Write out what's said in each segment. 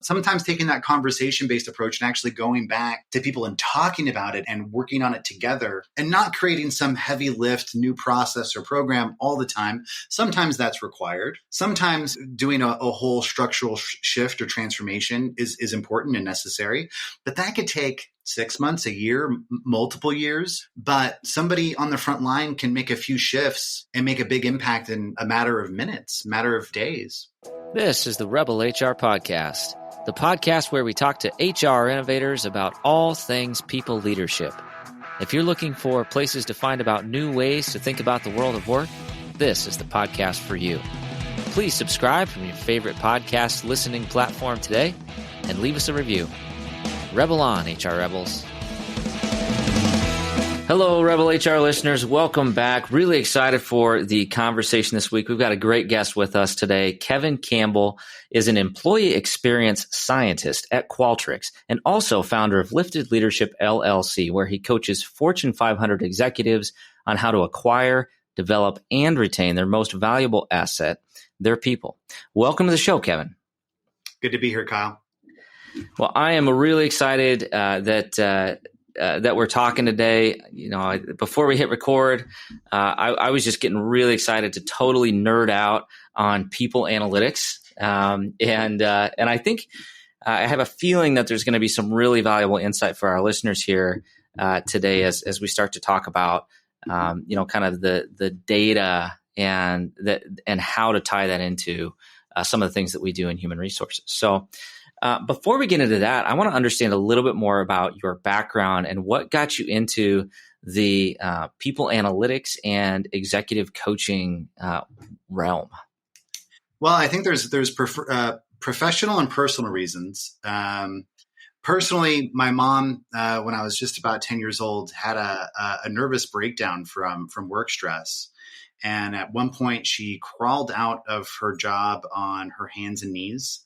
Sometimes taking that conversation-based approach and actually going back to people and talking about it and working on it together and not creating some heavy lift new process or program all the time. Sometimes that's required. Sometimes doing a whole structural shift or transformation is important and necessary, but that could take 6 months, a year, multiple years. But somebody on the front line can make a few shifts and make a big impact in a matter of minutes, matter of days. This is the Rebel HR Podcast, the podcast where we talk to HR innovators about all things people leadership. If you're looking for places to find about new ways to think about the world of work, this is the podcast for you. Please subscribe from your favorite podcast listening platform today and leave us a review. Rebel on, HR Rebels. Hello, Rebel HR listeners. Welcome back. Really excited for the conversation this week. We've got a great guest with us today. Kevin Campbell is an employee experience scientist at Qualtrics and also founder of Lifted Leadership LLC, where he coaches Fortune 500 executives on how to acquire, develop, and retain their most valuable asset, their people. Welcome to the show, Kevin. Good to be here, Kyle. Well, I am really excited that we're talking today. You know, before we hit record, I was just getting really excited to totally nerd out on people analytics, and I think I have a feeling that there's going to be some really valuable insight for our listeners here today as we start to talk about kind of the data and how to tie that into some of the things that we do in human resources. So. Before we get into that, I want to understand a little bit more about your background and what got you into the people analytics and executive coaching realm. Well, I think there's professional and personal reasons. Personally, my mom, when I was just about 10 years old, had a nervous breakdown from work stress. And at one point, she crawled out of her job on her hands and knees.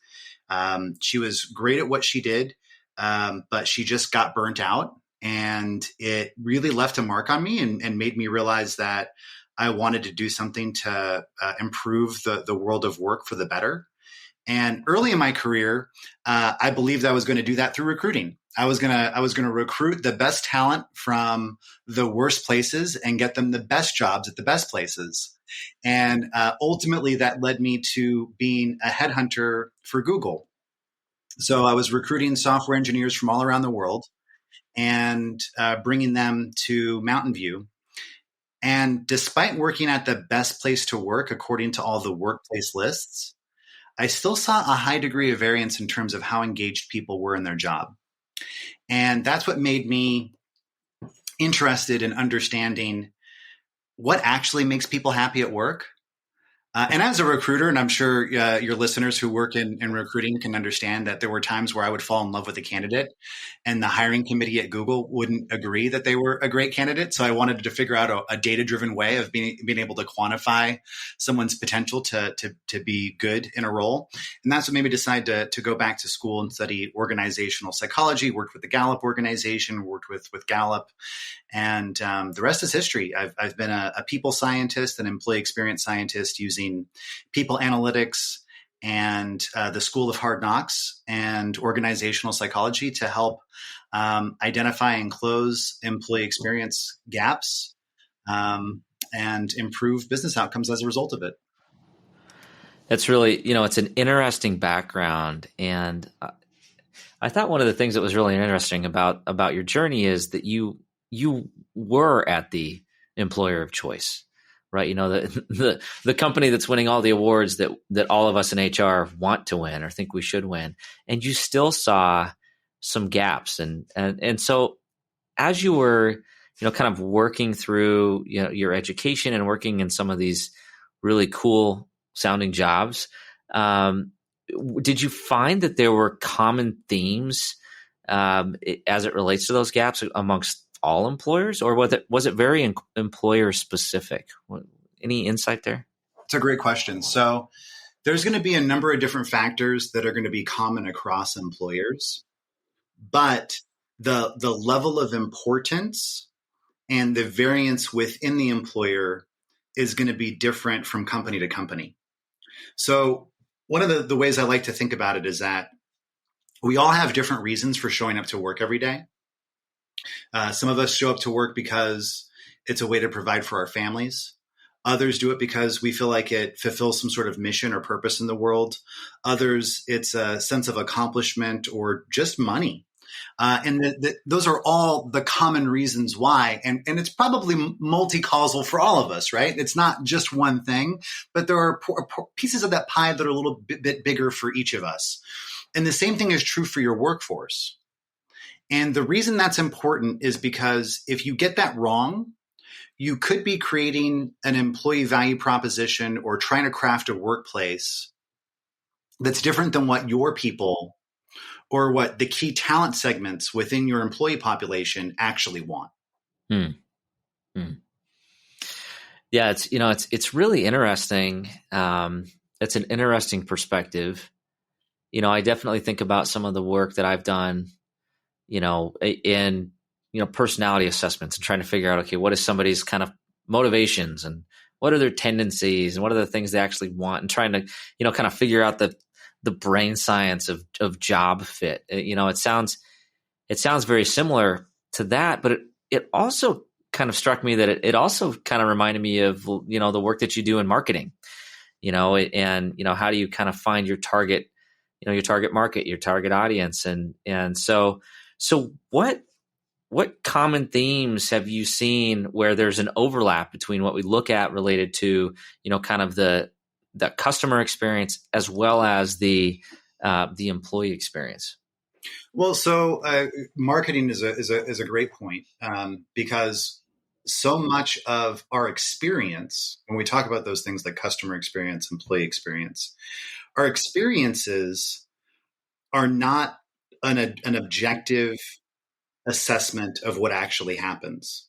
She was great at what she did, but she just got burnt out, and it really left a mark on me and made me realize that I wanted to do something to improve the world of work for the better. And early in my career, I believed I was going to do that through recruiting. I was going to recruit the best talent from the worst places and get them the best jobs at the best places. And ultimately, that led me to being a headhunter for Google. So I was recruiting software engineers from all around the world and bringing them to Mountain View. And despite working at the best place to work, according to all the workplace lists, I still saw a high degree of variance in terms of how engaged people were in their job. And that's what made me interested in understanding what actually makes people happy at work. And as a recruiter, and I'm sure your listeners who work in recruiting can understand that there were times where I would fall in love with a candidate and the hiring committee at Google wouldn't agree that they were a great candidate. So I wanted to figure out a data-driven way of being able to quantify someone's potential to be good in a role. And that's what made me decide to go back to school and study organizational psychology, worked with the Gallup organization, worked with Gallup. And the rest is history. I've been a people scientist, an employee experience scientist using people analytics and the School of Hard Knocks and organizational psychology to help identify and close employee experience gaps and improve business outcomes as a result of it. That's really, it's an interesting background. And I thought one of the things that was really interesting about your journey is that you were at the employer of choice, right? The company that's winning all the awards that all of us in HR want to win or think we should win. And you still saw some gaps. And so as you were, kind of working through, your education and working in some of these really cool sounding jobs, did you find that there were common themes as it relates to those gaps amongst all employers, or was it very employer specific? Any insight there? It's a great question. So there's going to be a number of different factors that are going to be common across employers, but the level of importance and the variance within the employer is going to be different from company to company. So one of the ways I like to think about it is that we all have different reasons for showing up to work every day. Some of us show up to work because it's a way to provide for our families. Others do it because we feel like it fulfills some sort of mission or purpose in the world. Others, it's a sense of accomplishment or just money. Those are all the common reasons why. And it's probably multi-causal for all of us, right? It's not just one thing, but there are pieces of that pie that are a little bit bigger for each of us. And the same thing is true for your workforce. And the reason that's important is because if you get that wrong, you could be creating an employee value proposition or trying to craft a workplace that's different than what your people or what the key talent segments within your employee population actually want. Hmm. Hmm. Yeah, it's really interesting. It's an interesting perspective. I definitely think about some of the work that I've done, in personality assessments and trying to figure out, okay, what is somebody's kind of motivations and what are their tendencies and what are the things they actually want, and trying to, kind of figure out the brain science of job fit. It sounds very similar to that, but it also kind of struck me that it also kind of reminded me of, the work that you do in marketing, and, how do you kind of find your target, your target market, your target audience. And so what common themes have you seen where there's an overlap between what we look at related to, kind of the customer experience as well as the employee experience? Well, so marketing is a great point, because so much of our experience, when we talk about those things like customer experience, employee experience, our experiences are not an objective assessment of what actually happens.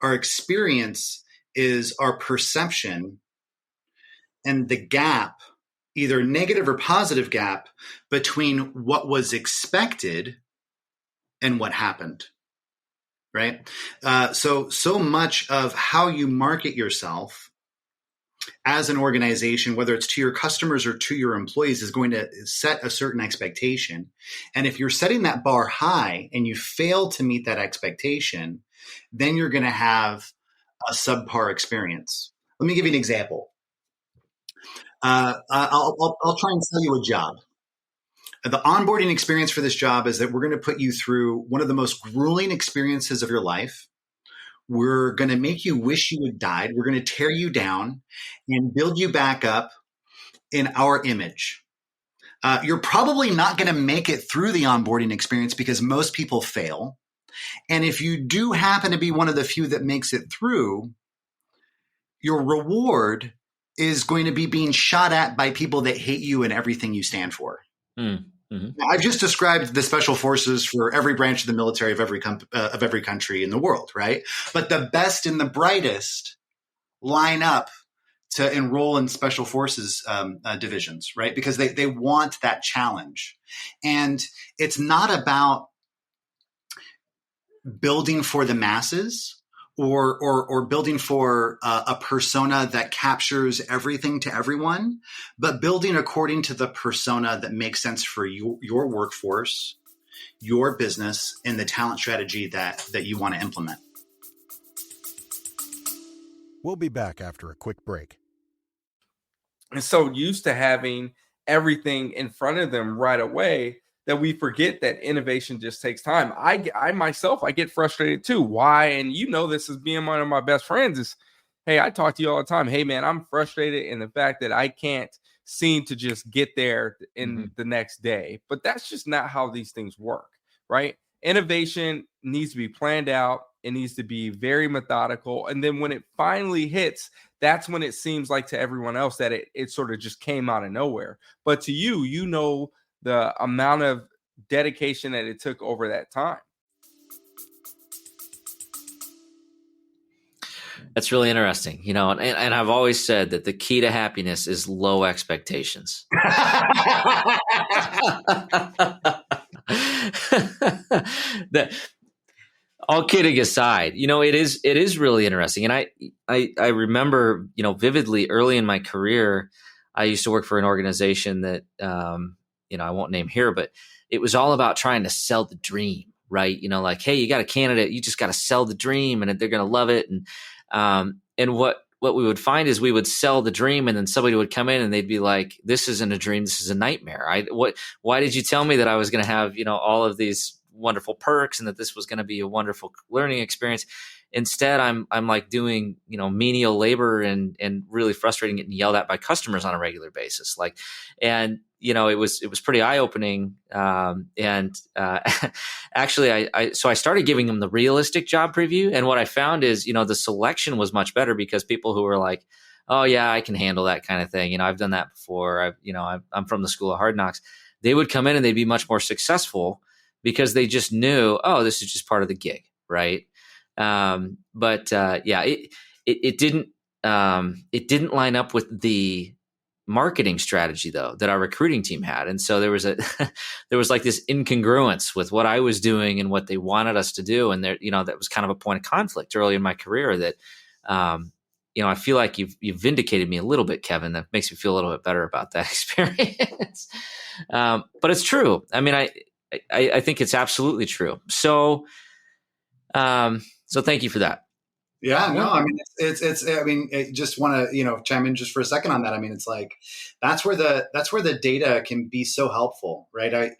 Our experience is our perception and the gap, either negative or positive gap, between what was expected and what happened, right? So much of how you market yourself as an organization, whether it's to your customers or to your employees, is going to set a certain expectation. And if you're setting that bar high and you fail to meet that expectation, then you're going to have a subpar experience. Let me give you an example. I'll try and sell you a job. The onboarding experience for this job is that we're going to put you through one of the most grueling experiences of your life. We're going to make you wish you had died. We're going to tear you down and build you back up in our image. You're probably not going to make it through the onboarding experience because most people fail. And if you do happen to be one of the few that makes it through, your reward is going to be being shot at by people that hate you and everything you stand for. Mm-hmm. Now, I've just described the special forces for every branch of the military of every country in the world, right? But the best and the brightest line up to enroll in special forces divisions, right? Because they want that challenge. And it's not about building for the masses or building for a persona that captures everything to everyone, but building according to the persona that makes sense for your workforce, your business, and the talent strategy that you want to implement. We'll be back after a quick break. And so used to having everything in front of them right away that we forget that innovation just takes time. I myself, I get frustrated too. Why? And this as being one of my best friends is, hey, I talk to you all the time. Hey, man, I'm frustrated in the fact that I can't seem to just get there in the next day. But that's just not how these things work, right? Innovation needs to be planned out. It needs to be very methodical. And then when it finally hits, that's when it seems like to everyone else that it sort of just came out of nowhere. But to you, the amount of dedication that it took over that time. That's really interesting, and I've always said that the key to happiness is low expectations. All kidding aside, it is really interesting. And I remember, vividly early in my career, I used to work for an organization that, I won't name here, but it was all about trying to sell the dream, right? Like, hey, you got a candidate, you just got to sell the dream and they're going to love it. And what we would find is we would sell the dream, and then somebody would come in and they'd be like, this isn't a dream, this is a nightmare. Why did you tell me that I was going to have, all of these wonderful perks and that this was going to be a wonderful learning experience? Instead, I'm like doing, menial labor and really frustrating, getting yelled at by customers on a regular basis. It was pretty eye opening. Actually, so I started giving them the realistic job preview, and what I found is, the selection was much better because people who were like, oh yeah, I can handle that kind of thing. I've done that before. I'm from the school of hard knocks. They would come in and they'd be much more successful because they just knew, oh, this is just part of the gig, right? It didn't line up with the marketing strategy though that our recruiting team had, and so there was like this incongruence with what I was doing and what they wanted us to do, and there, that was kind of a point of conflict early in my career. That, I feel like you've vindicated me a little bit, Kevin. That makes me feel a little bit better about that experience. But it's true. I mean, I think it's absolutely true. So thank you for that. Yeah, no, I mean, I just want to, chime in just for a second on that. I mean, it's like, that's where the data can be so helpful, right?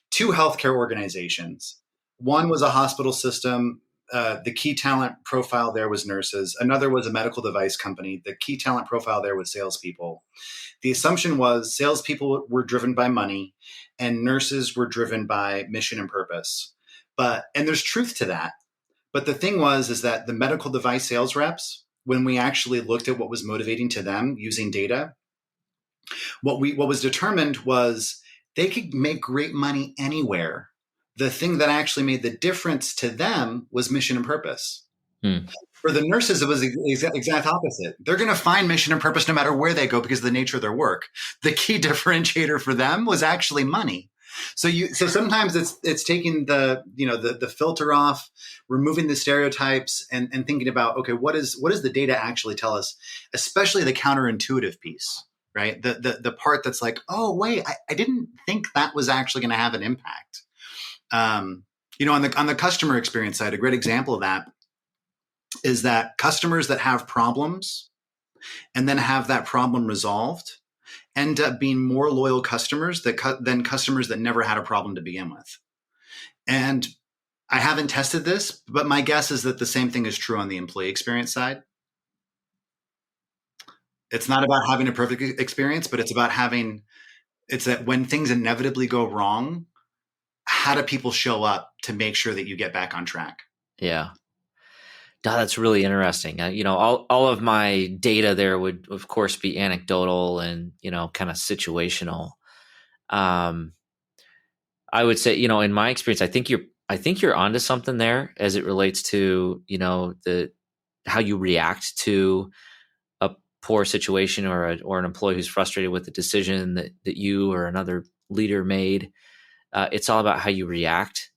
Two healthcare organizations. One was a hospital system. The key talent profile there was nurses. Another was a medical device company. The key talent profile there was salespeople. The assumption was salespeople were driven by money and nurses were driven by mission and purpose. And there's truth to that. But the thing is that the medical device sales reps, when we actually looked at what was motivating to them using data, what was determined was they could make great money anywhere. The thing that actually made the difference to them was mission and purpose. For the nurses, it was the exact opposite. They're going to find mission and purpose no matter where they go because of the nature of their work. The key differentiator for them was actually money. So sometimes it's taking the filter off, removing the stereotypes, and thinking about, okay, what does the data actually tell us, especially the counterintuitive piece, right? The part that's like, oh wait, I didn't think that was actually going to have an impact. On the customer experience side, a great example of that is that customers that have problems and then have that problem resolved end up being more loyal customers than customers that never had a problem to begin with. And I haven't tested this, but my guess is that the same thing is true on the employee experience side. It's not about having a perfect experience, but it's that when things inevitably go wrong, how do people show up to make sure that you get back on track? Yeah. That's really interesting. All of my data there would, of course, be anecdotal and, kind of situational. I would say, in my experience, I think you're onto something there as it relates to, how you react to a poor situation or an employee who's frustrated with the decision that you or another leader made. It's all about how you react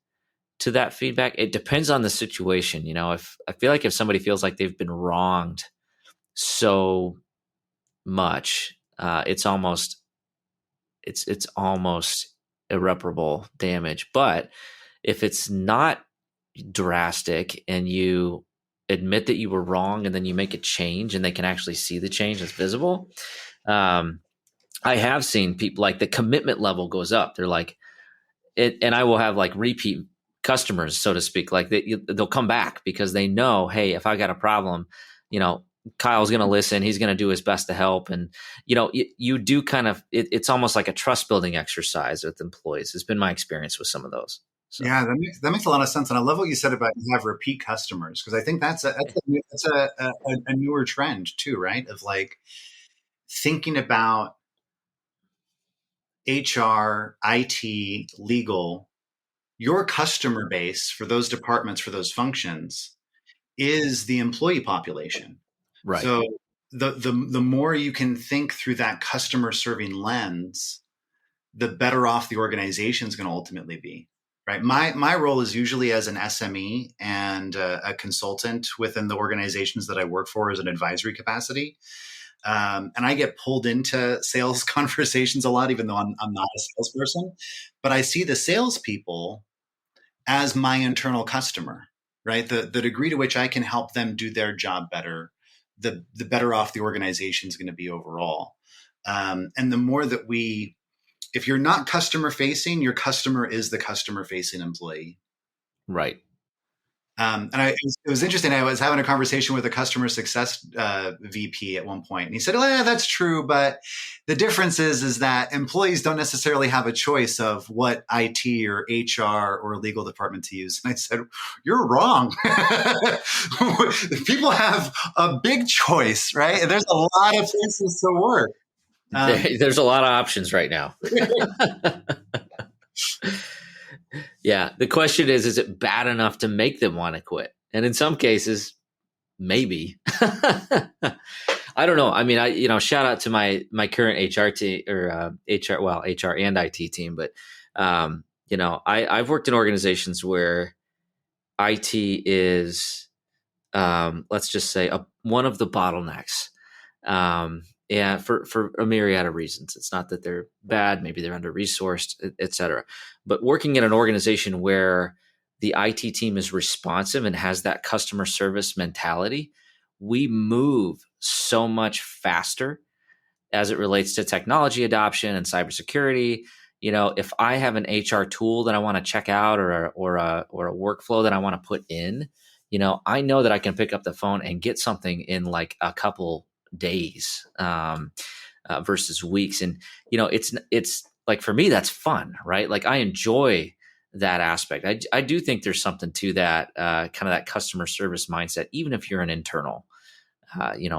to that feedback. It depends on the situation. If I feel like if somebody feels like they've been wronged so much, it's almost irreparable damage. But if it's not drastic and you admit that you were wrong and then you make a change and they can actually see the change that's visible, I have seen people like the commitment level goes up. They're like, and I will have like repeat customers, so to speak, like they'll come back because they know, hey, if I got a problem, Kyle's going to listen, he's going to do his best to help. And, you do kind of, it's almost like a trust building exercise with employees. It's been my experience with some of those. So. Yeah, that makes a lot of sense. And I love what you said about you have repeat customers, because I think that's a newer trend too, right? Of like thinking about HR, IT, legal, your customer base for those departments, for those functions, is the employee population. Right. So the more you can think through that customer serving lens, the better off the organization is going to ultimately be. Right. My role is usually as an SME and a consultant within the organizations that I work for as an advisory capacity. And I get pulled into sales conversations a lot, even though I'm not a salesperson. But I see the salespeople as my internal customer, right? The degree to which I can help them do their job better, the better off the organization is going to be overall. And the more that if you're not customer facing, your customer is the customer facing employee. Right. It was interesting. I was having a conversation with a customer success VP at one point, and he said, "Oh, yeah, that's true, but the difference is that employees don't necessarily have a choice of what IT or HR or legal department to use." And I said, "You're wrong. People have a big choice, right? There's a lot of places to work. There's a lot of options right now." Yeah. The question is it bad enough to make them want to quit? And in some cases, maybe. I don't know. I mean, shout out to my current HR team or HR and IT team. But, I've worked in organizations where IT is, let's just say one of the bottlenecks. And for a myriad of reasons. It's not that they're bad, maybe they're under-resourced, et cetera. But working in an organization where the IT team is responsive and has that customer service mentality, we move so much faster as it relates to technology adoption and cybersecurity. If I have an HR tool that I want to check out or a workflow that I want to put in, I know that I can pick up the phone and get something in like a couple days versus weeks. And, it's like, for me, that's fun, right? Like I enjoy that aspect. I do think there's something to that kind of that customer service mindset, even if you're an internal,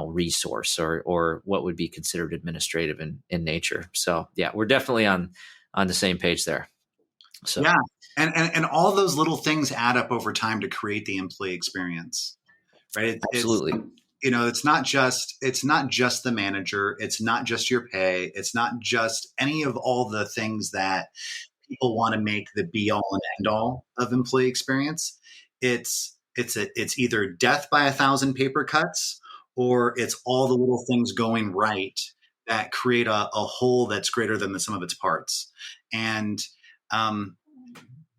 resource or what would be considered administrative in nature. So yeah, we're definitely on the same page there. So yeah. And all those little things add up over time to create the employee experience, right? Absolutely. It's not just the manager. It's not just your pay. It's not just any of all the things that people want to make the be all and end all of employee experience. It's either death by 1,000 paper cuts, or it's all the little things going right that create a whole that's greater than the sum of its parts. And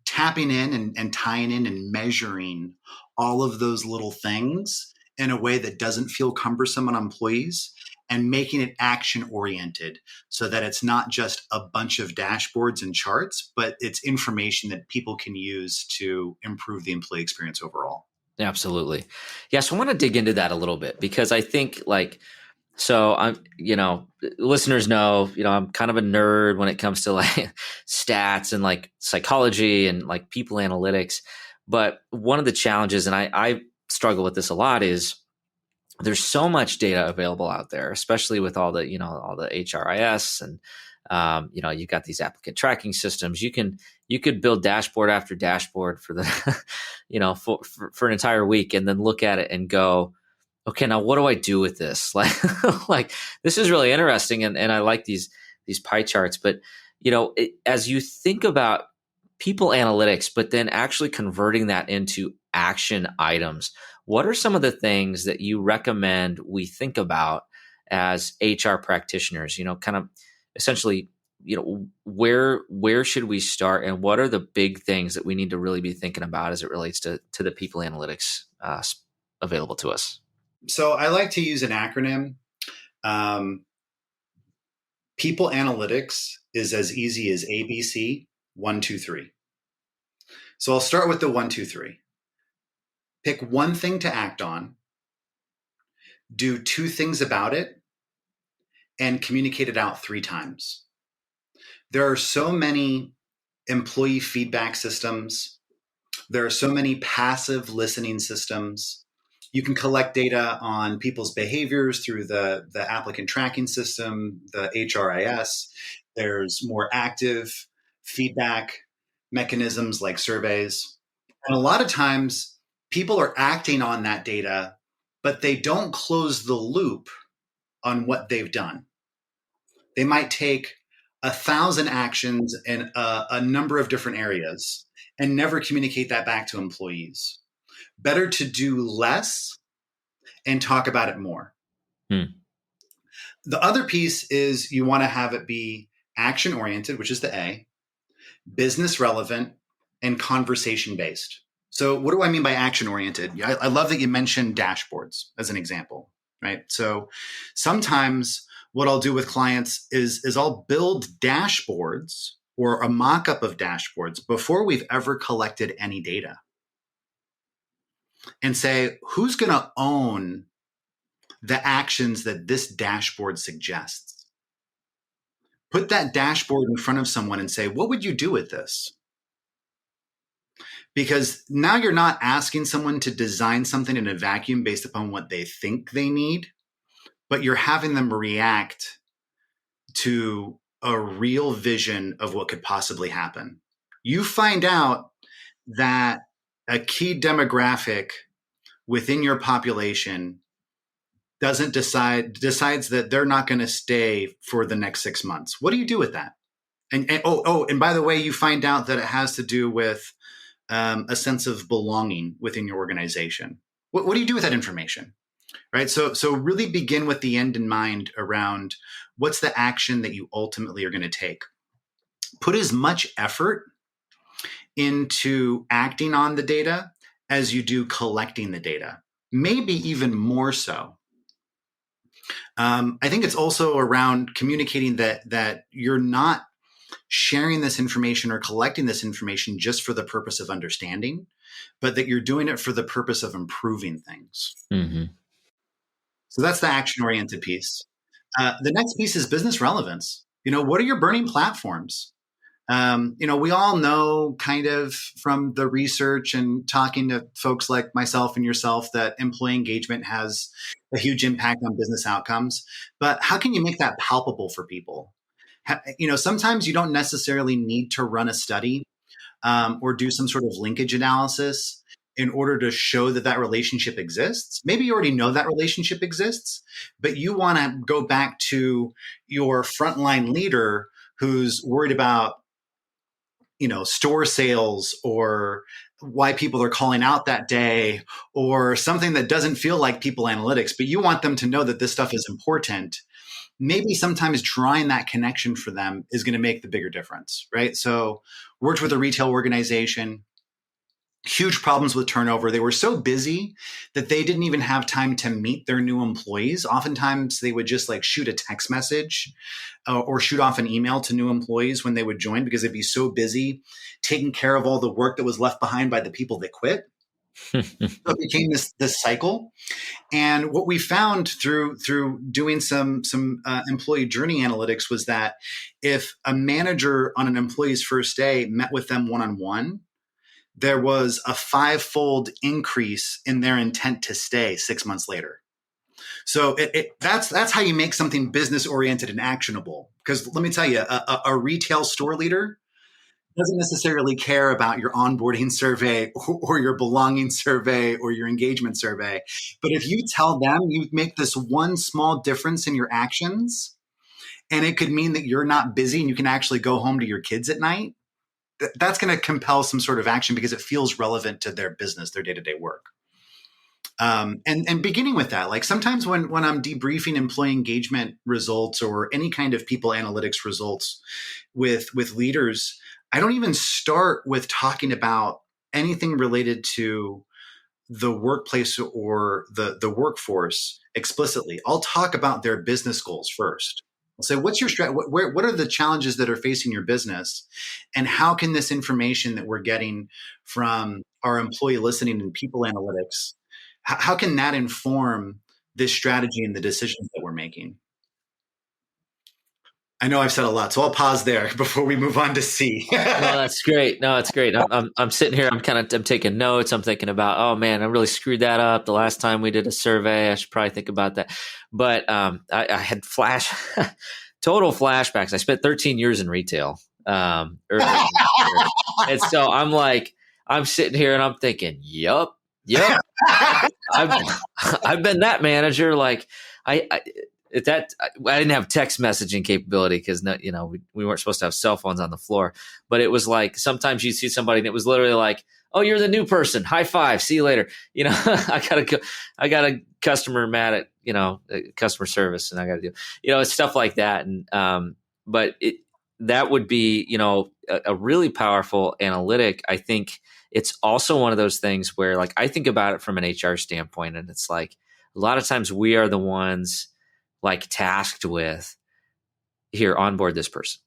tapping in and tying in and measuring all of those little things in a way that doesn't feel cumbersome on employees, and making it action oriented so that it's not just a bunch of dashboards and charts, but it's information that people can use to improve the employee experience overall. Absolutely. Yeah. So I want to dig into that a little bit, because I think listeners know, I'm kind of a nerd when it comes to like stats and like psychology and like people analytics. But one of the challenges, and I struggle with this a lot, is there's so much data available out there, especially with all the HRIS and, you've got these applicant tracking systems. You could build dashboard after dashboard for the, for an entire week, and then look at it and go, okay, now what do I do with this? Like this is really interesting. And I like these pie charts, but as you think about people analytics, but then actually converting that into action items, what are some of the things that you recommend we think about as HR practitioners? Kind of essentially, where should we start, and what are the big things that we need to really be thinking about as it relates to the people analytics available to us? So I like to use an acronym. People analytics is as easy as ABC 1, 2, 3. So I'll start with the 1, 2, 3. Pick one thing to act on, do 2 things about it, and communicate it out 3 times. There are so many employee feedback systems. There are so many passive listening systems. You can collect data on people's behaviors through the applicant tracking system, the HRIS. There's more active feedback mechanisms like surveys. And a lot of times people are acting on that data, but they don't close the loop on what they've done. They might take 1,000 actions in a number of different areas and never communicate that back to employees. Better to do less and talk about it more. The other piece is you want to have it be action oriented, which is the A, business relevant, and conversation based. So what do I mean by action oriented? I love that you mentioned dashboards as an example, right? So sometimes what I'll do with clients is I'll build dashboards or a mock-up of dashboards before we've ever collected any data and say, who's going to own the actions that this dashboard suggests? Put that dashboard in front of someone and say, what would you do with this? Because now you're not asking someone to design something in a vacuum based upon what they think they need, but you're having them react to a real vision of what could possibly happen. You find out that a key demographic within your population decides that they're not going to stay for the next 6 months. What do you do with that? And by the way, you find out that it has to do with a sense of belonging within your organization. What do you do with that information? Right. So really begin with the end in mind around what's the action that you ultimately are going to take. Put as much effort into acting on the data as you do collecting the data, maybe even more so. I think it's also around communicating that you're not sharing this information or collecting this information just for the purpose of understanding, but that you're doing it for the purpose of improving things. Mm-hmm. So that's the action-oriented piece. The next piece is business relevance. What are your burning platforms? We all know kind of from the research and talking to folks like myself and yourself that employee engagement has a huge impact on business outcomes. But how can you make that palpable for people? Sometimes you don't necessarily need to run a study or do some sort of linkage analysis in order to show that relationship exists. Maybe you already know that relationship exists, but you want to go back to your frontline leader who's worried about, store sales or why people are calling out that day or something that doesn't feel like people analytics, but you want them to know that this stuff is important. Maybe sometimes drawing that connection for them is going to make the bigger difference, right? So worked with a retail organization, huge problems with turnover. They were so busy that they didn't even have time to meet their new employees. Oftentimes they would just shoot a text message or shoot off an email to new employees when they would join because they'd be so busy taking care of all the work that was left behind by the people that quit. So it became this cycle. And what we found through doing some employee journey analytics was that if a manager on an employee's first day met with them one-on-one, there was a 5-fold increase in their intent to stay 6 months later. So that's how you make something business oriented and actionable. Because let me tell you, a retail store leader doesn't necessarily care about your onboarding survey or your belonging survey or your engagement survey. But if you tell them you make this one small difference in your actions, and it could mean that you're not busy and you can actually go home to your kids at night, that's going to compel some sort of action because it feels relevant to their business, their day-to-day work. And beginning with that, sometimes when I'm debriefing employee engagement results or any kind of people analytics results with leaders, I don't even start with talking about anything related to the workplace or the workforce explicitly. I'll talk about their business goals first. I'll say, what's your strategy? What are the challenges that are facing your business? And how can this information that we're getting from our employee listening and people analytics, how can that inform this strategy and the decisions that we're making? I know I've said a lot, so I'll pause there before we move on to C. No, that's great. No, it's great. I'm sitting here. I'm taking notes. I'm thinking about, oh man, I really screwed that up the last time we did a survey. I should probably think about that. But I had total flashbacks. I spent 13 years in retail. And so I'm sitting here and I'm thinking, yep. I've been that manager. I didn't have text messaging capability because we weren't supposed to have cell phones on the floor. But it was sometimes you'd see somebody and it was literally Oh, you're the new person. High five. See you later. I got a customer mad at, customer service, and I got to do, it's stuff like that. And, but that would be, a really powerful analytic. I think it's also one of those things where, like, I think about it from an HR standpoint, and it's like a lot of times we are the ones like tasked with, here, onboard this person,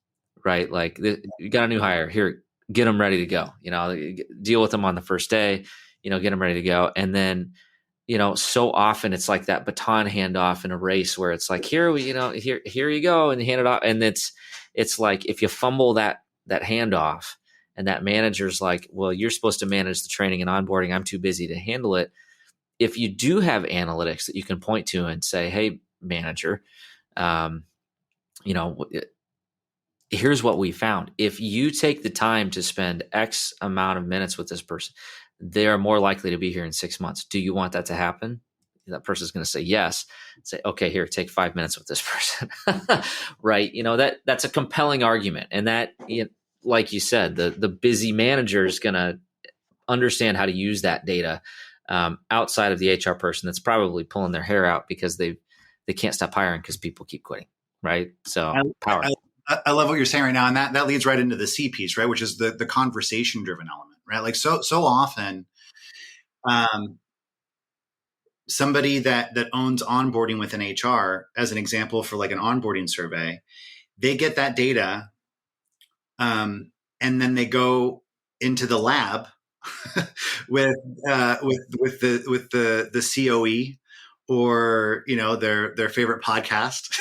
right? Like, you got a new hire, here, get them ready to go, deal with them on the first day, get them ready to go. And then, so often it's like that baton handoff in a race where it's like, here you go, and you hand it off. And it's like, if you fumble that handoff, and that manager's like, well, you're supposed to manage the training and onboarding, I'm too busy to handle it. If you do have analytics that you can point to and say, hey, manager, here's what we found. If you take the time to spend X amount of minutes with this person, they are more likely to be here in 6 months. Do you want that to happen? That person's going to say yes. Say, okay, here, take 5 minutes with this person. Right. That's a compelling argument. And that, like you said, the busy manager is going to understand how to use that data outside of the HR person that's probably pulling their hair out because they can't stop hiring because people keep quitting. Right. So power. I love what you're saying right now. And that leads right into the C piece, right? Which is the conversation driven element, right? Like so often, somebody that owns onboarding within HR, as an example for like an onboarding survey, they get that data, and then they go into the lab with the COE or their favorite podcast,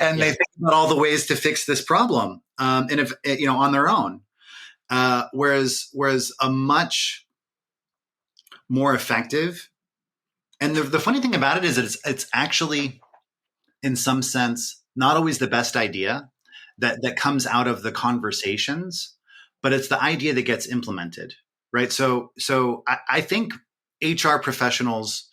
and they think about all the ways to fix this problem, and if on their own, whereas a much more effective. And the funny thing about it is that it's actually, in some sense, not always the best idea that comes out of the conversations, but it's the idea that gets implemented, right? So I think HR professionals,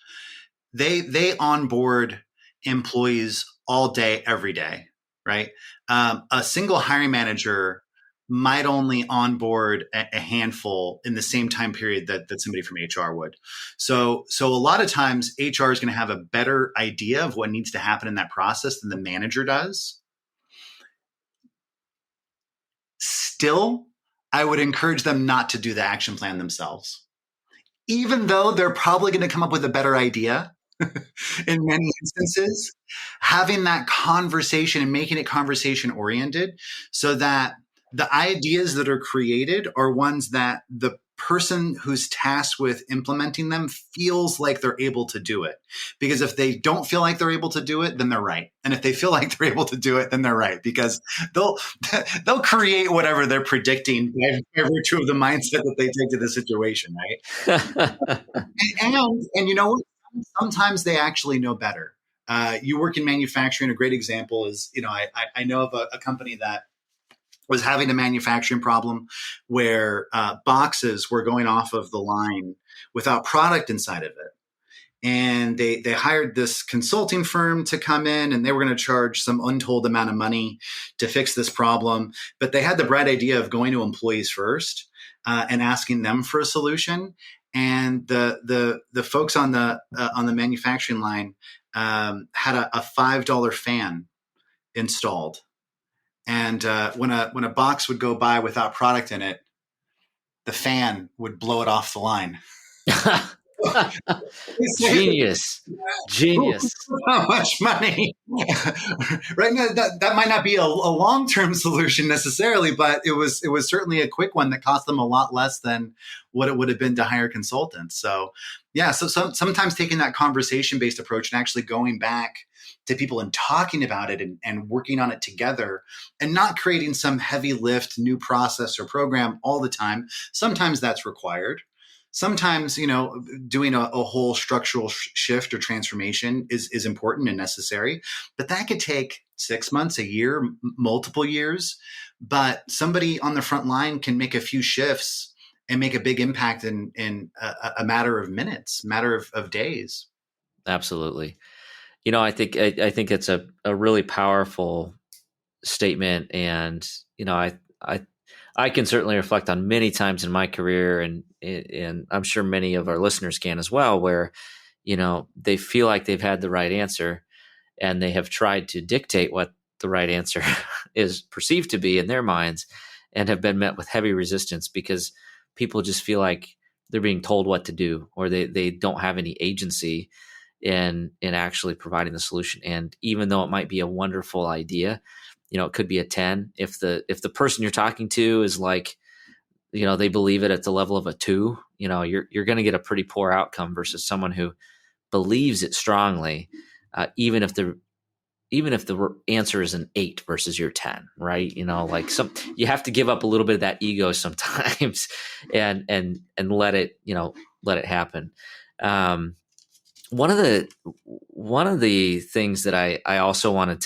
they onboard employees all day, every day, right? A single hiring manager might only onboard a handful in the same time period that somebody from HR would. So a lot of times HR is going to have a better idea of what needs to happen in that process than the manager does. Still, I would encourage them not to do the action plan themselves, even though they're probably going to come up with a better idea. In many instances, having that conversation and making it conversation oriented so that the ideas that are created are ones that the person who's tasked with implementing them feels like they're able to do it. Because if they don't feel like they're able to do it, then they're right. And if they feel like they're able to do it, then they're right, because they'll create whatever they're predicting by virtue of the mindset that they take to the situation, right? and you know what? Sometimes they actually know better. You work in manufacturing. A great example is, I know of a company that was having a manufacturing problem where boxes were going off of the line without product inside of it. And they hired this consulting firm to come in, and they were going to charge some untold amount of money to fix this problem. But they had the bright idea of going to employees first and asking them for a solution. And the folks on the manufacturing line had a $5 fan installed. And when a box would go by without product in it, the fan would blow it off the line. Genius. How much money? Right now, that might not be a long-term solution necessarily, but it was certainly a quick one that cost them a lot less than what it would have been to hire consultants. So yeah, so sometimes taking that conversation-based approach and actually going back to people and talking about it and working on it together, and not creating some heavy lift new process or program all the time. Sometimes that's required. Sometimes, doing a whole structural shift or transformation is important and necessary, but that could take 6 months, a year, multiple years. But somebody on the front line can make a few shifts and make a big impact in a matter of minutes, matter of days. Absolutely. I think it's a really powerful statement, and I I can certainly reflect on many times in my career, and I'm sure many of our listeners can as well, where, they feel like they've had the right answer and they have tried to dictate what the right answer is perceived to be in their minds, and have been met with heavy resistance because people just feel like they're being told what to do, or they don't have any agency in actually providing the solution. And even though it might be a wonderful idea, it could be a 10. If the person you're talking to is like, they believe it at the level of a 2, you're going to get a pretty poor outcome versus someone who believes it strongly, even if the answer is an 8 versus your 10, right? You have to give up a little bit of that ego sometimes and let it happen. One of the things that I also wanted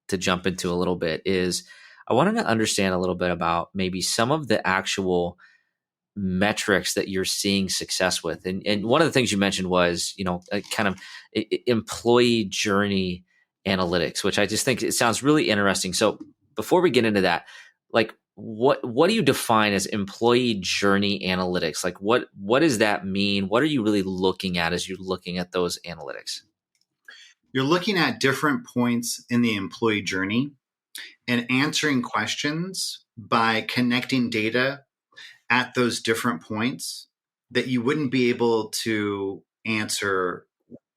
to jump into a little bit is I wanted to understand a little bit about maybe some of the actual metrics that you're seeing success with. And one of the things you mentioned was, a kind of employee journey analytics, which I just think it sounds really interesting. So before we get into that, like what do you define as employee journey analytics? Like what does that mean? What are you really looking at as you're looking at those analytics? You're looking at different points in the employee journey and answering questions by connecting data at those different points that you wouldn't be able to answer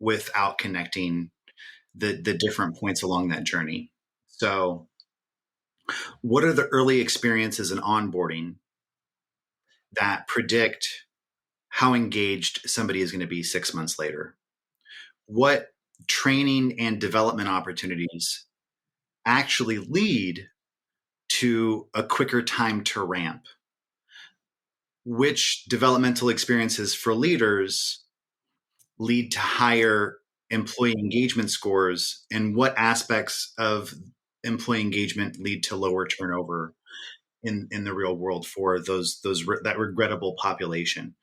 without connecting the different points along that journey. So what are the early experiences in onboarding that predict how engaged somebody is going to be 6 months later? What training and development opportunities actually lead to a quicker time to ramp? Which developmental experiences for leaders lead to higher employee engagement scores, and what aspects of employee engagement lead to lower turnover in the real world for that regrettable population?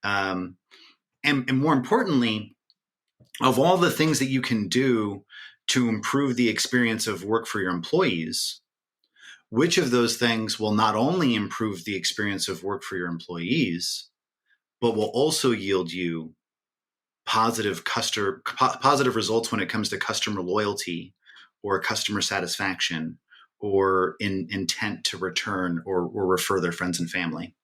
And more importantly, of all the things that you can do to improve the experience of work for your employees, which of those things will not only improve the experience of work for your employees, but will also yield you positive results when it comes to customer loyalty or customer satisfaction or intent to return or refer their friends and family?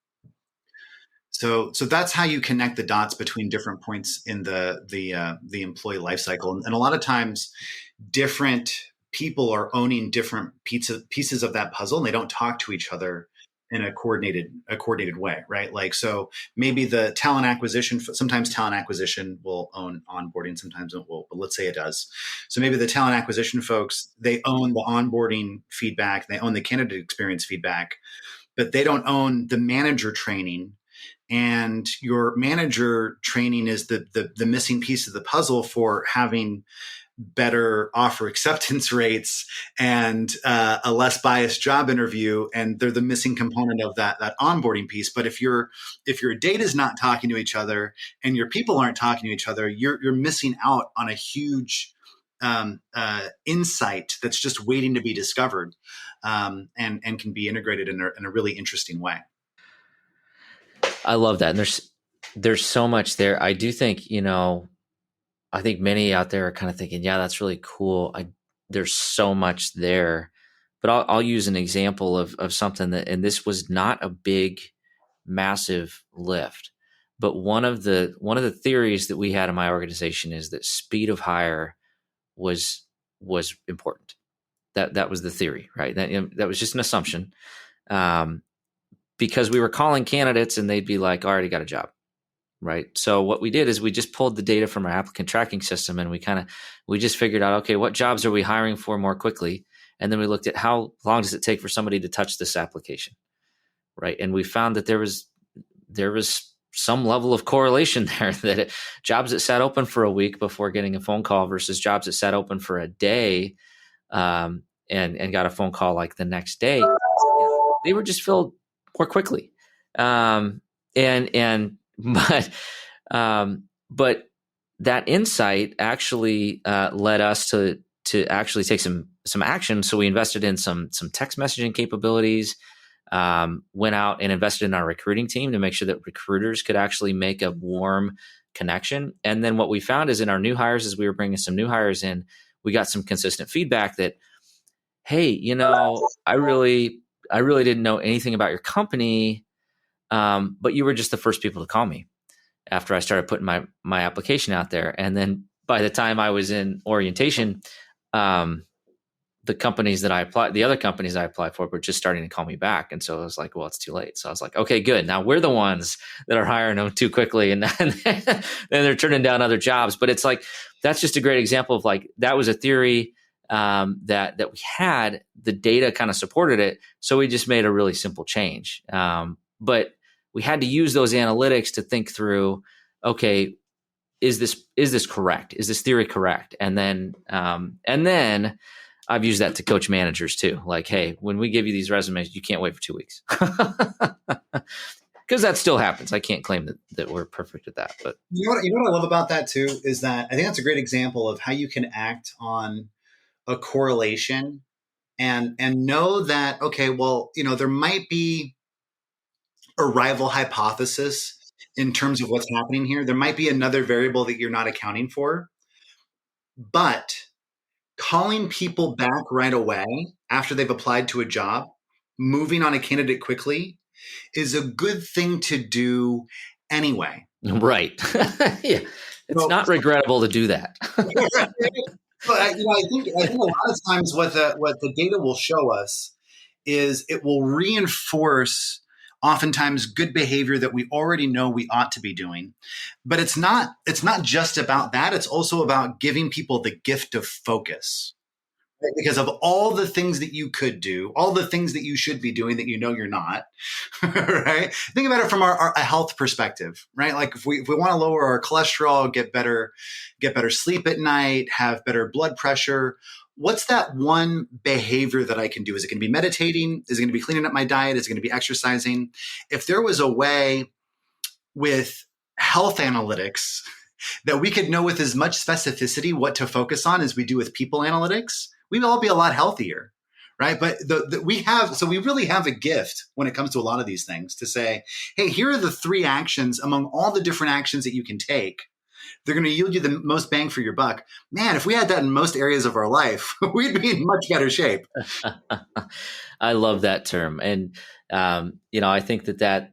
So that's how you connect the dots between different points in the employee life cycle. And a lot of times different people are owning different pieces of that puzzle, and they don't talk to each other in a coordinated way, right? Like, so maybe the talent acquisition, sometimes talent acquisition will own onboarding, sometimes it will, but let's say it does. So maybe the talent acquisition folks, they own the onboarding feedback, they own the candidate experience feedback, but they don't own the manager training. And your manager training is the missing piece of the puzzle for having better offer acceptance rates and a less biased job interview, and they're the missing component of that onboarding piece. But if your data is not talking to each other and your people aren't talking to each other, you're missing out on a huge insight that's just waiting to be discovered, and can be integrated in a really interesting way. I love that. And there's so much there. I do think, I think many out there are kind of thinking, yeah, that's really cool. There's so much there, but I'll use an example of something that, and this was not a big, massive lift, but one of the theories that we had in my organization is that speed of hire was important. That was the theory, right? That was just an assumption. Because we were calling candidates and they'd be like, I already got a job, right? So what we did is we just pulled the data from our applicant tracking system, and we just figured out, okay, what jobs are we hiring for more quickly? And then we looked at how long does it take for somebody to touch this application, right? And we found that there was some level of correlation there, that jobs that sat open for a week before getting a phone call versus jobs that sat open for a day and got a phone call like the next day, they were just filled more quickly. But that insight actually led us to actually take some action. So we invested in some text messaging capabilities. went out and invested in our recruiting team to make sure that recruiters could actually make a warm connection. And then what we found is in our new hires, as we were bringing some new hires in, we got some consistent feedback that, hey, I really didn't know anything about your company, but you were just the first people to call me after I started putting my application out there. And then by the time I was in orientation, the other companies I applied for were just starting to call me back. And so I was like, well, it's too late. So I was like, okay, good. Now we're the ones that are hiring them too quickly. And then they're turning down other jobs. But it's like, that's just a great example of like, that was a theory that we had. The data kind of supported it. So we just made a really simple change. But we had to use those analytics to think through, okay, is this correct? Is this theory correct? And then I've used that to coach managers too. Like, hey, when we give you these resumes, you can't wait for 2 weeks. Because that still happens. I can't claim that we're perfect at that. But you know what I love about that too is that I think that's a great example of how you can act on a correlation and know that, okay, well, there might be a rival hypothesis in terms of what's happening here. There might be another variable that you're not accounting for, but calling people back right away after they've applied to a job, moving on a candidate quickly is a good thing to do anyway. Right. Yeah. It's not regrettable to do that. But I think a lot of times what the data will show us is it will reinforce oftentimes good behavior that we already know we ought to be doing. But it's not just about that. It's also about giving people the gift of focus. Right? Because of all the things that you could do, all the things that you should be doing that you're not, right? Think about it from a health perspective, right? Like if we want to lower our cholesterol, get better sleep at night, have better blood pressure, what's that one behavior that I can do? Is it going to be meditating? Is it going to be cleaning up my diet? Is it going to be exercising? If there was a way with health analytics that we could know with as much specificity what to focus on as we do with people analytics, we'd all be a lot healthier, right? But we really have a gift when it comes to a lot of these things to say, hey, here are the 3 actions among all the different actions that you can take. They're going to yield you the most bang for your buck. Man, if we had that in most areas of our life, we'd be in much better shape. I love that term. And, I think that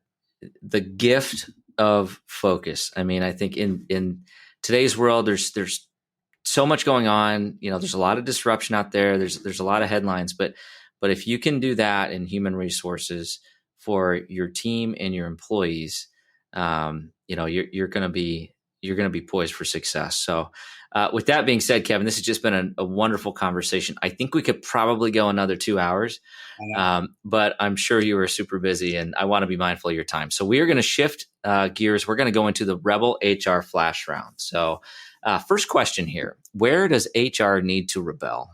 the gift of focus, I think in today's world, there's so much going on, there's a lot of disruption out there. There's a lot of headlines, but if you can do that in human resources for your team and your employees, you're going to be poised for success. So with that being said, Kevin, this has just been a wonderful conversation. I think we could probably go another 2 hours, but I'm sure you are super busy and I want to be mindful of your time. So we are going to shift gears. We're going to go into the Rebel HR Flash Round. So first question here, where does HR need to rebel?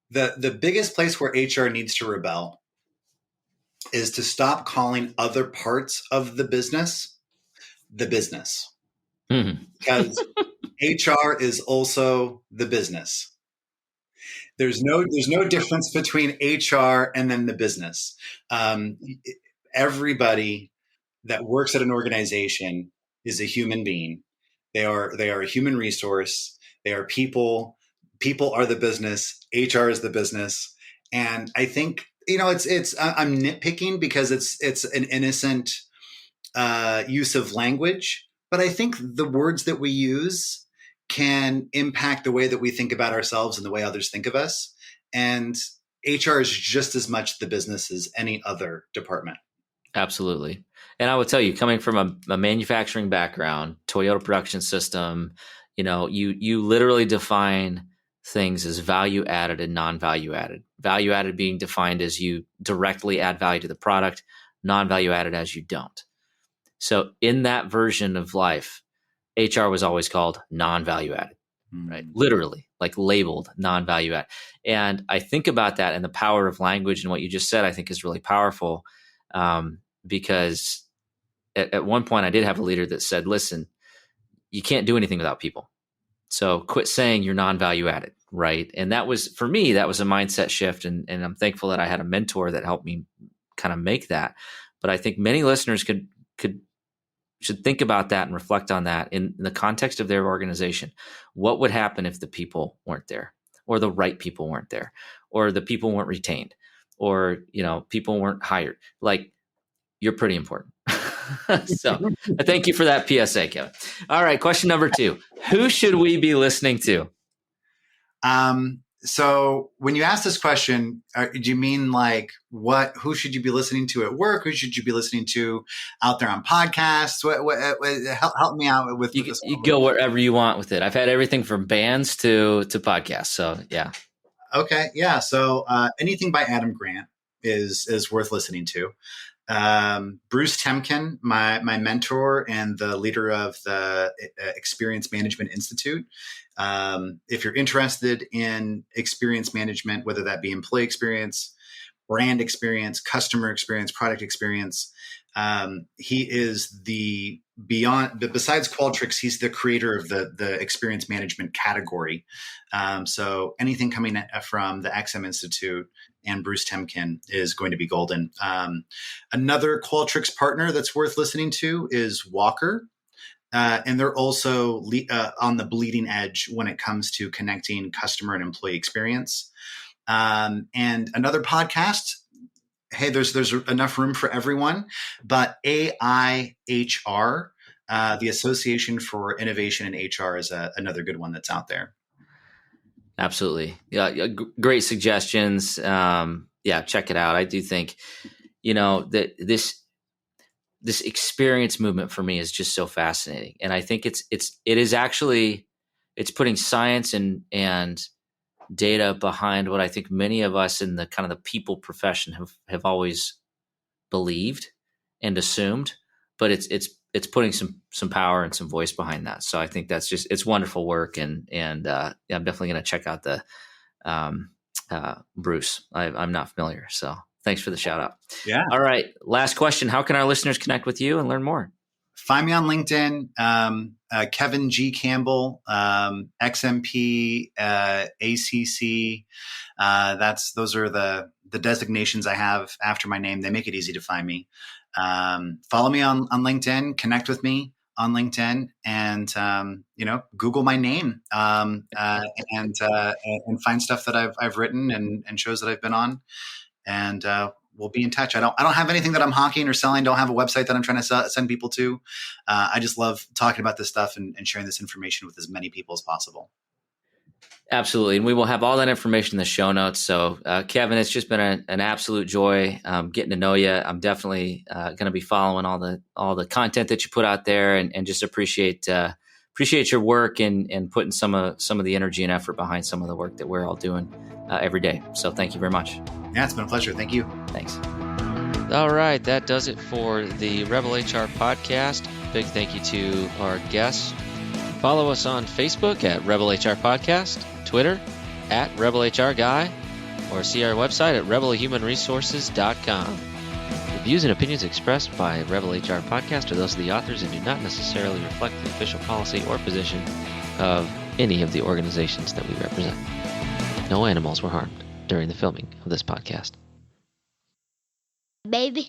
The biggest place where HR needs to rebel is to stop calling other parts of the business. Mm-hmm. Because HR is also the business. There's no difference between HR and then the business. Everybody that works at an organization is a human being. They are a human resource. They are people. People are the business. HR is the business. And I think I'm nitpicking because it's an innocent use of language, but I think the words that we use can impact the way that we think about ourselves and the way others think of us. And HR is just as much the business as any other department. Absolutely. And I would tell you, coming from a manufacturing background, Toyota Production System, you literally define things as value added and non-value added. Value added being defined as you directly add value to the product, non-value added as you don't. So in that version of life, HR was always called non-value added, right? Literally, like labeled non-value added. And I think about that and the power of language and what you just said, I think is really powerful because at one point I did have a leader that said, listen, you can't do anything without people. So quit saying you're non-value added. right? And that was, for me, that was a mindset shift. And I'm thankful that I had a mentor that helped me kind of make that. But I think many listeners should think about that and reflect on that in the context of their organization. What would happen if the people weren't there, or the right people weren't there, or the people weren't retained, or, people weren't hired? Like, you're pretty important. So I thank you for that PSA, Kevin. All right. Question number 2, who should we be listening to? So when you ask this question, do you mean like who should you be listening to at work? Who should you be listening to out there on podcasts? Help me out with this. You go wherever you want with it. I've had everything from bands to podcasts. So yeah. Okay. Yeah. So, anything by Adam Grant is worth listening to. Bruce Temkin, my mentor and the leader of the Experience Management Institute. If you're interested in experience management, whether that be employee experience, brand experience, customer experience, product experience, he is besides Qualtrics, he's the creator of the experience management category. So anything coming from the XM Institute and Bruce Temkin is going to be golden. Another Qualtrics partner that's worth listening to is Walker. And they're also on the bleeding edge when it comes to connecting customer and employee experience. And another podcast, hey, there's enough room for everyone, but AIHR, the Association for Innovation in HR, is another good one that's out there. Absolutely. Yeah. Great suggestions. Check it out. I do think, that this experience movement for me is just so fascinating. And I think it is actually putting science and data behind what I think many of us in the kind of the people profession have always believed and assumed, but it's putting some power and some voice behind that. So I think it's wonderful work. And I'm definitely going to check out the Bruce. I'm not familiar. So thanks for the shout out. Yeah. All right. Last question. How can our listeners connect with you and learn more? Find me on LinkedIn, Kevin G. Campbell, XMP, ACC. Those are the designations I have after my name. They make it easy to find me. Follow me on LinkedIn, connect with me on LinkedIn, and Google my name and find stuff that I've written and shows that I've been on. And we'll be in touch. I don't have anything that I'm hawking or selling. Don't have a website that I'm trying to send people to. I just love talking about this stuff and sharing this information with as many people as possible. Absolutely. And we will have all that information in the show notes. So Kevin, it's just been an absolute joy getting to know you. I'm definitely going to be following all the content that you put out there, and just appreciate your work and putting some of the energy and effort behind some of the work that we're all doing every day. So thank you very much. Yeah, it's been a pleasure. Thank you. Thanks. All right. That does it for the Rebel HR podcast. Big thank you to our guests. Follow us on Facebook at Rebel HR Podcast, Twitter at Rebel HR Guy, or see our website at rebelhumanresources.com. The views and opinions expressed by Rebel HR Podcast are those of the authors and do not necessarily reflect the official policy or position of any of the organizations that we represent. No animals were harmed during the filming of this podcast. Baby.